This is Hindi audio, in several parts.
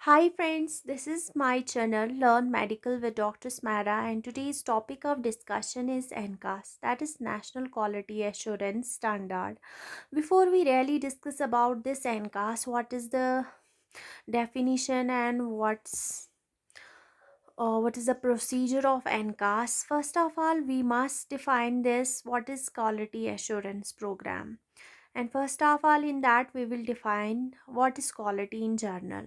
Hi friends, this is my channel Learn Medical with Dr. Smara, and today's topic of discussion is NCAS, that is National Quality Assurance Standard. Before we really discuss about this NCAS, what is the definition and what is the procedure of NCAS? First of all, we must define this what is quality assurance program. And first of all, in that we will define what is quality in general.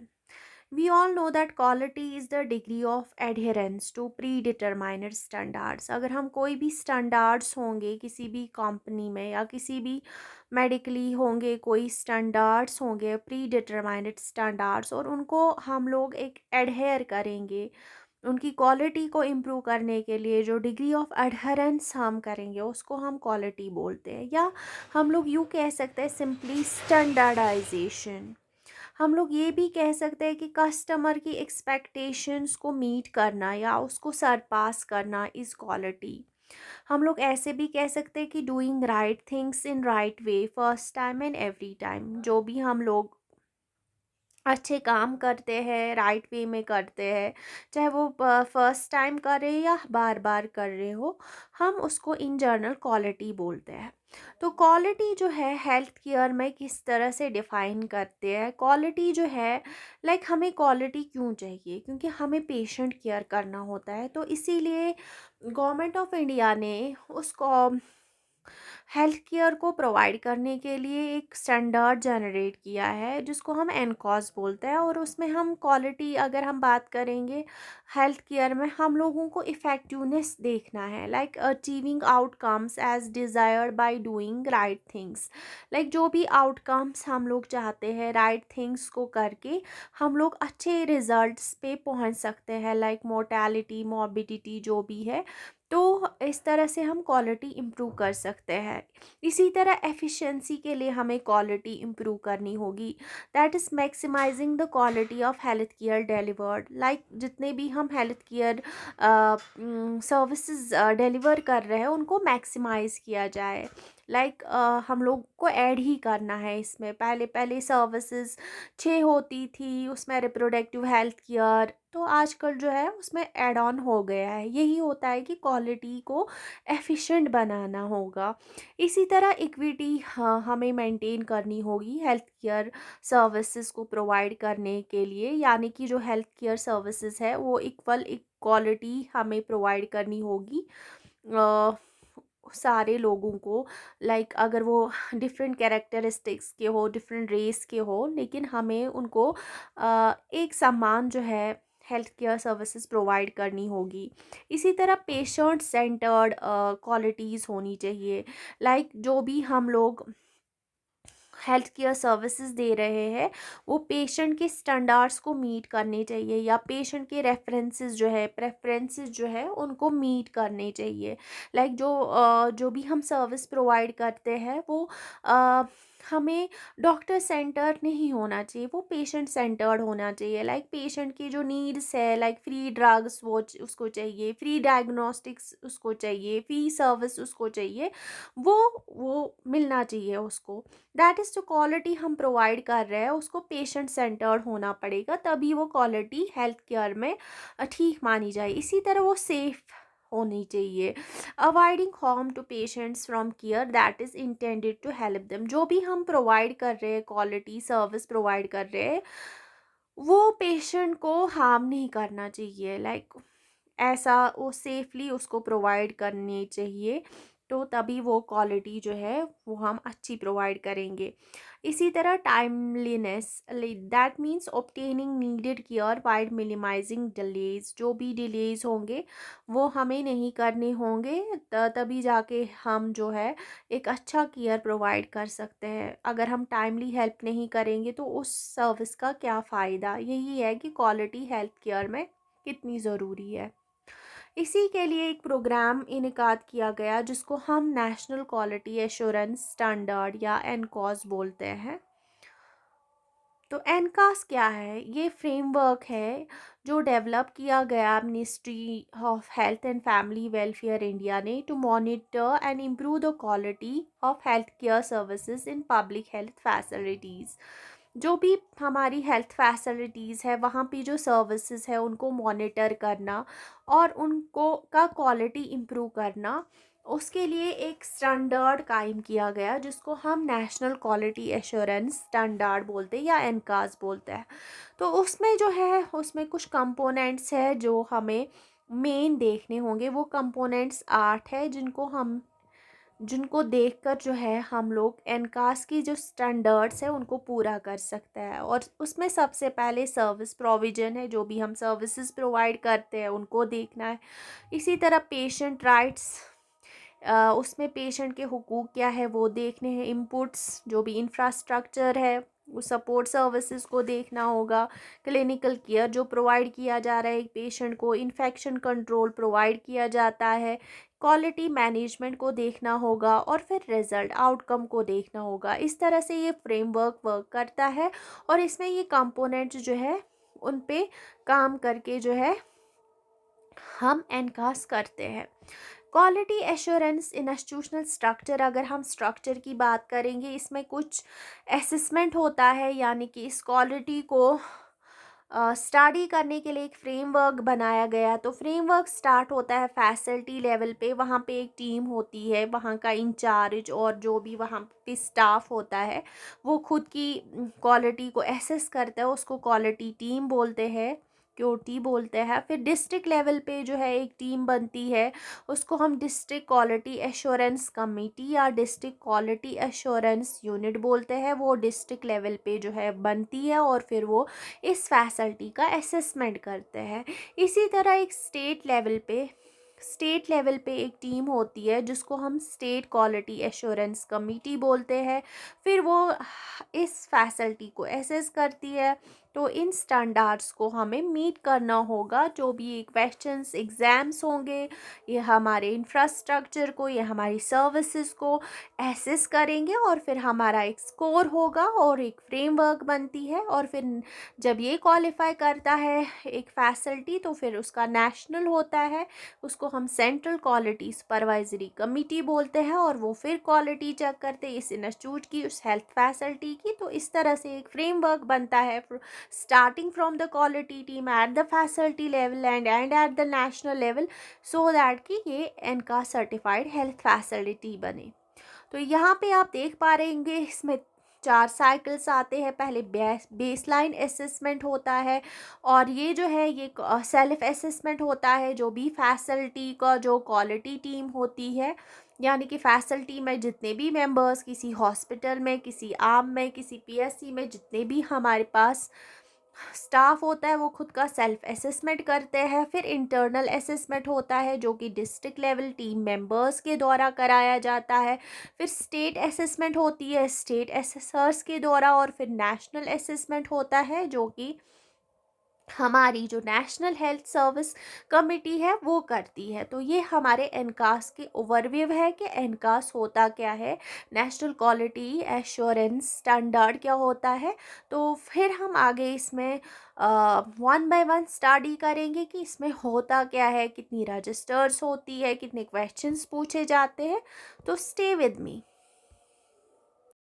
We all know that quality is the degree of adherence to predetermined standards. अगर हम कोई भी standards होंगे किसी भी कंपनी में या किसी भी मेडिकली होंगे कोई standards होंगे predetermined standards और उनको हम लोग एक adhere करेंगे उनकी क्वालिटी को इम्प्रूव करने के लिए जो डिग्री ऑफ एडहरेंस हम करेंगे उसको हम क्वालिटी बोलते हैं या हम लोग यूँ कह सकते हैं सिंपली स्टैंडर्डाइजेशन। हम लोग ये भी कह सकते हैं कि कस्टमर की एक्सपेक्टेशंस को मीट करना या उसको सरपास करना इज़ क्वालिटी। हम लोग ऐसे भी कह सकते हैं कि doing right things in right way first time and every time. जो भी हम लोग अच्छे काम करते हैं राइट वे में करते हैं, चाहे वो फर्स्ट टाइम कर रहे या बार बार कर रहे हो, हम उसको इन जनरल क्वालिटी बोलते हैं। तो क्वालिटी जो है हेल्थ केयर में किस तरह से डिफाइन करते हैं क्वालिटी जो है, हमें क्वालिटी क्यों चाहिए, क्योंकि हमें पेशेंट केयर करना होता है। तो इसीलिए गवर्नमेंट ऑफ इंडिया ने उसको हेल्थ केयर को प्रोवाइड करने के लिए एक स्टैंडर्ड जनरेट किया है जिसको हम एनकॉस बोलते हैं, और उसमें हम क्वालिटी अगर हम बात करेंगे हेल्थ केयर में हम लोगों को इफ़ेक्टिवनेस देखना है, like achieving outcomes as desired by doing right things. Like जो भी आउटकम्स हम लोग चाहते हैं राइट थिंग्स को करके हम लोग अच्छे रिजल्ट्स पे पहुंच सकते हैं, लाइक मोर्टेलिटी मॉर्बिडिटी जो भी है। तो इस तरह से हम क्वालिटी इम्प्रूव कर सकते हैं। इसी तरह एफिशिएंसी के लिए हमें क्वालिटी इम्प्रूव करनी होगी, that is maximising the quality of health care delivered. Like जितने भी हम हेल्थ केयर सर्विसेज डिलीवर कर रहे हैं उनको मैक्सिमाइज किया जाए। हम लोग को ऐड ही करना है इसमें। पहले पहले सर्विसेज 6 होती थी उसमें रिप्रोडक्टिव हेल्थ केयर, तो आजकल जो है उसमें ऐड ऑन हो गया है। यही होता है कि क्वालिटी को एफिशिएंट बनाना होगा। इसी तरह इक्विटी हमें मेंटेन करनी होगी हेल्थ केयर सर्विसेज को प्रोवाइड करने के लिए, यानी कि जो हेल्थ केयर सर्विसेज है वो इक्वल इक्वालिटी हमें प्रोवाइड करनी होगी सारे लोगों को। अगर वो डिफरेंट कैरेक्टरिस्टिक्स के हो डिफरेंट रेस के हो, लेकिन हमें उनको एक सम्मान जो है हेल्थ केयर सर्विसेज प्रोवाइड करनी होगी। इसी तरह पेशेंट सेंटर्ड क्वालिटीज़ होनी चाहिए। जो भी हम लोग हेल्थ केयर सर्विसेज दे रहे हैं वो पेशेंट के स्टैंडर्ड्स को मीट करने चाहिए या पेशेंट के रेफरेंसेस जो है प्रेफरेंसेस जो है उनको मीट करने चाहिए। जो भी हम सर्विस प्रोवाइड करते हैं वो हमें डॉक्टर सेंटर नहीं होना चाहिए, वो पेशेंट सेंटर्ड होना चाहिए। पेशेंट की जो नीड्स है फ्री ड्रग्स वो उसको चाहिए, फ्री डायग्नोस्टिक्स उसको चाहिए, फ्री सर्विस उसको चाहिए, वो वो मिलना चाहिए उसको। दैट इज़ जो क्वालिटी हम प्रोवाइड कर रहे हैं उसको पेशेंट सेंटर्ड होना पड़ेगा, तभी वो क्वालिटी हेल्थ केयर में ठीक मानी जाए। इसी तरह वो सेफ होनी चाहिए। Avoiding harm to patients from care that is intended to help them. जो भी हम प्रोवाइड कर रहे हैं क्वालिटी सर्विस प्रोवाइड कर रहे हैं वो पेशेंट को हार्म नहीं करना चाहिए। ऐसा वो सेफली उसको प्रोवाइड करनी चाहिए, तो तभी वो क्वालिटी जो है वो हम अच्छी प्रोवाइड करेंगे। इसी तरह timeliness, that means obtaining needed care while minimising delays. जो भी डिलेज होंगे वो हमें नहीं करने होंगे, तभी जाके हम जो है एक अच्छा केयर प्रोवाइड कर सकते हैं। अगर हम टाइमली हेल्प नहीं करेंगे तो उस सर्विस का क्या फ़ायदा। यही है कि क्वालिटी हेल्थ केयर में कितनी ज़रूरी है। इसी के लिए एक प्रोग्राम इनकाद किया गया जिसको हम नेशनल क्वालिटी एश्योरेंस स्टैंडर्ड या एनकॉस बोलते हैं। तो एनकास क्या है, ये फ्रेमवर्क है जो डेवलप किया गया ministry of health and family welfare India ने to monitor and improve the quality of health care services in public health facilities. जो भी हमारी हेल्थ फैसिलिटीज़ है वहाँ पे जो सर्विसेज है उनको मॉनिटर करना और उनको का क्वालिटी इम्प्रूव करना, उसके लिए एक स्टैंडर्ड कायम किया गया जिसको हम नेशनल क्वालिटी एश्योरेंस स्टैंडर्ड बोलते हैं या एनकास बोलते हैं। तो उसमें जो है उसमें कुछ कंपोनेंट्स है जो हमें मेन देखने होंगे। वो कंपोनेंट्स 8 है जिनको देखकर जो है हम लोग एनकास की जो स्टैंडर्ड्स है उनको पूरा कर सकते हैं। और उसमें सबसे पहले सर्विस प्रोविजन है, जो भी हम सर्विसेज प्रोवाइड करते हैं उनको देखना है। इसी तरह पेशेंट राइट्स, उसमें पेशेंट के हुकूक क्या है वो देखने हैं। इनपुट्स, जो भी इंफ्रास्ट्रक्चर है वो सपोर्ट सर्विसेज को देखना होगा। क्लिनिकल केयर जो प्रोवाइड किया जा रहा है एक पेशेंट को, इन्फेक्शन कंट्रोल प्रोवाइड किया जाता है, क्वालिटी मैनेजमेंट को देखना होगा और फिर रिजल्ट आउटकम को देखना होगा। इस तरह से ये फ्रेमवर्क वर्क करता है और इसमें ये कंपोनेंट्स जो है उन पे काम करके जो है हम एनकास करते हैं। क्वालिटी एश्योरेंस इन इंस्टीट्यूशनल स्ट्रक्चर, अगर हम स्ट्रक्चर की बात करेंगे इसमें कुछ असेसमेंट होता है, यानी कि इस क्वालिटी को स्टडी करने के लिए एक फ्रेमवर्क बनाया गया। तो फ्रेमवर्क स्टार्ट होता है फैसिलिटी लेवल पे, वहाँ पे एक टीम होती है, वहाँ का इंचार्ज और जो भी वहाँ पे स्टाफ होता है वो खुद की क्वालिटी को एसेस करता है, उसको क्वालिटी टीम बोलते हैं, क्यूटी बोलते हैं। फिर डिस्ट्रिक्ट लेवल पे जो है एक टीम बनती है, उसको हम डिस्ट्रिक्ट क्वालिटी एश्योरेंस कमेटी या डिस्ट्रिक्ट क्वालिटी एश्योरेंस यूनिट बोलते हैं। वो डिस्ट्रिक्ट लेवल पे जो है बनती है और फिर वो इस फैसिलिटी का असेसमेंट करते हैं। इसी तरह एक स्टेट लेवल पे एक टीम होती है जिसको हम स्टेट क्वालिटी एश्योरेंस कमेटी बोलते हैं। फिर वो इस फैसिलिटी को एसेस करती है। तो इन स्टैंडर्ड्स को हमें मीट करना होगा। जो भी क्वेश्चंस एग्ज़ाम्स होंगे ये हमारे इंफ्रास्ट्रक्चर को, ये हमारी सर्विसेज को एसेस करेंगे और फिर हमारा एक स्कोर होगा और एक फ्रेमवर्क बनती है। और फिर जब ये क्वालिफाई करता है एक फैसिलिटी तो फिर उसका नेशनल होता है, उसको हम सेंट्रल क्वालिटी सुपरवाइजरी कमेटी बोलते हैं और वो फिर क्वालिटी चेक करते हैं इस इंस्टीट्यूट की, उस हेल्थ फैसिलिटी की। तो इस तरह से एक फ्रेमवर्क बनता है starting from the quality team at the facility level and at the national level, so that कि ये इनका सर्टिफाइड हेल्थ फैसिलिटी बने। तो यहाँ पे आप देख पा रहे होंगे इसमें 4 साइकिल्स आते हैं। पहले बेसलाइन असेसमेंट होता है और ये जो है ये सेल्फ असेसमेंट होता है। जो भी फैसिलिटी का जो क्वालिटी टीम होती है, यानी कि फैसिलिटी में जितने भी मेंबर्स, किसी हॉस्पिटल में, किसी आर्म में, किसी पीएससी में जितने भी हमारे पास स्टाफ होता है वो खुद का सेल्फ असेसमेंट करते हैं। फिर इंटरनल असेसमेंट होता है जो कि डिस्ट्रिक्ट लेवल टीम मेंबर्स के द्वारा कराया जाता है। फिर स्टेट असेसमेंट होती है स्टेट असेसर्स के द्वारा। और फिर नेशनल असेसमेंट होता है जो कि हमारी जो नेशनल हेल्थ सर्विस कमेटी है वो करती है। तो ये हमारे एनकास के ओवरव्यू है कि एनकास होता क्या है, नेशनल क्वालिटी एश्योरेंस स्टैंडर्ड क्या होता है। तो फिर हम आगे इसमें वन बाय वन स्टडी करेंगे कि इसमें होता क्या है, कितनी रजिस्टर्स होती है, कितने क्वेश्चंस पूछे जाते हैं। तो स्टे विद मी।